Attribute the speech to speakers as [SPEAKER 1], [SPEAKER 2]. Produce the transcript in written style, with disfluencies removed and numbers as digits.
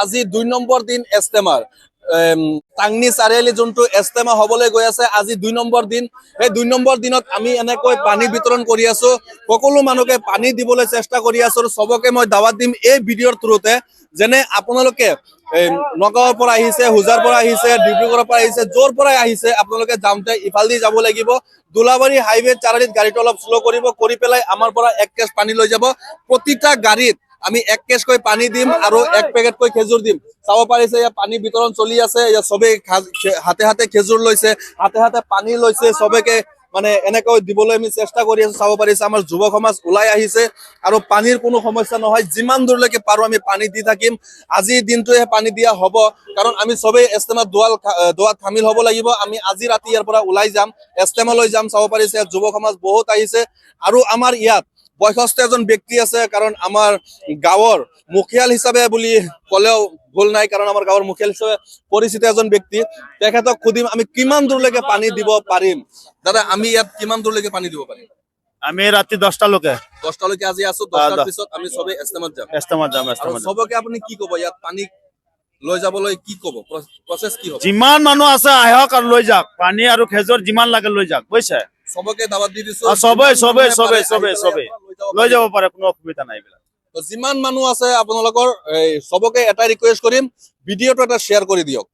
[SPEAKER 1] আজি 2 নম্বৰ দিন ইস্তেমাৰ টাংনি চাৰিআলি যোনটো ইস্তেমা হবলৈ গৈ আছে আজি 2 নম্বৰ দিন এই 2 নম্বৰ দিনত আমি এনেকৈ পানী বিতৰণ কৰি আছো সকলো মানুহকে পানী দিবলৈ চেষ্টা কৰি আছো সবকে মই দাৱাত দিম এই ভিডিঅ'ৰ থ্ৰুতে যেনে আপোনালোকে নগাঁৱৰ পৰা আহিছে হুজাৰ পৰা আহিছে ডিব্ৰুগড়ৰ পৰা আহিছে জোৰ পৰা আহিছে আপোনালোকে যাওঁতে ইফালদি যাব লাগিব দুলাবাৰী হাইৱে চাৰিআলিত গাড়ীটো অলপ স্লো কৰি পেলাই আমাৰ পৰা 1 কেছ পানী লৈ যাব প্ৰতিটা গাড়ীত আমি 1 কেছ কৈ পানী দিম আৰু 1 পেকেট কৈ খেজুৰ দিম চাব পাৰিছে ইয়া পানী বিতৰণ চলি আছে ইয়া সবে হাতে হাতে খেজুৰ লৈছে হাতে হাতে পানী লৈছে সবেকে মানে এনেকৈ দিবলৈ আমি চেষ্টা কৰি আছো চাব পাৰিছে আমাৰ যুৱ সমাজ ওলাই আহিছে আৰু পানীৰ কোনো সমস্যা নহয় যিমান দূৰলৈকে পাৰো আমি পানী দি থাকিম আজি দিনটোৱে পানী দিয়া হ'ব কাৰণ আমি সবে ইস্তেমা দোৱাত শামিল হ'ব লাগিব আমি আজি ৰাতি ইয়াৰ পৰা ওলাই যাম ইস্তেমালৈ যাম চাব পাৰিছে যুৱ সমাজ বহুত আহিছে আৰু আমাৰ ইয়াত বয়সস্থ এজন ব্যক্তি আছে কাৰণ আমাৰ গাঁৱৰ মুখিয়াল হিচাপে বুলি ক'লেও ভুল নাই কাৰণ আমাৰ গাঁৱৰ মুখিয়াল হিচাপে পৰিচিত এজন ব্যক্তি তেখেতক খুদিম আমি কিমান দূৰলৈকে পানী দিব পাৰিম দাদা আমি ইয়াত কিমান দূৰলৈকে পানী দিব পাৰিম
[SPEAKER 2] আমি ৰাতি 10টা লৈকে
[SPEAKER 1] আজি আছো 10টাৰ পিছত আমি সবে ইস্তেমাত যাম সবকে আপুনি কি ক'ব ইয়াত পানী লৈ যাবলৈ কি ক'ব প্ৰসেস কি হ'ব
[SPEAKER 2] যিমান মানুহ আছে আহক আৰু লৈ যাওক পানী আৰু খেজুৰ যিমান লাগে লৈ যাওক বুজিছে
[SPEAKER 1] সবকে দাৱাত দি দিছো
[SPEAKER 2] সবে লৈ যাব পাৰে কোনো অসুবিধা নাই এইবিলাক
[SPEAKER 1] যিমান মানুহ আছে আপোনালোকৰ সবকে এটা ৰিকুৱেষ্ট কৰিম ভিডিঅ'টো এটা শ্বেয়াৰ কৰি দিয়ক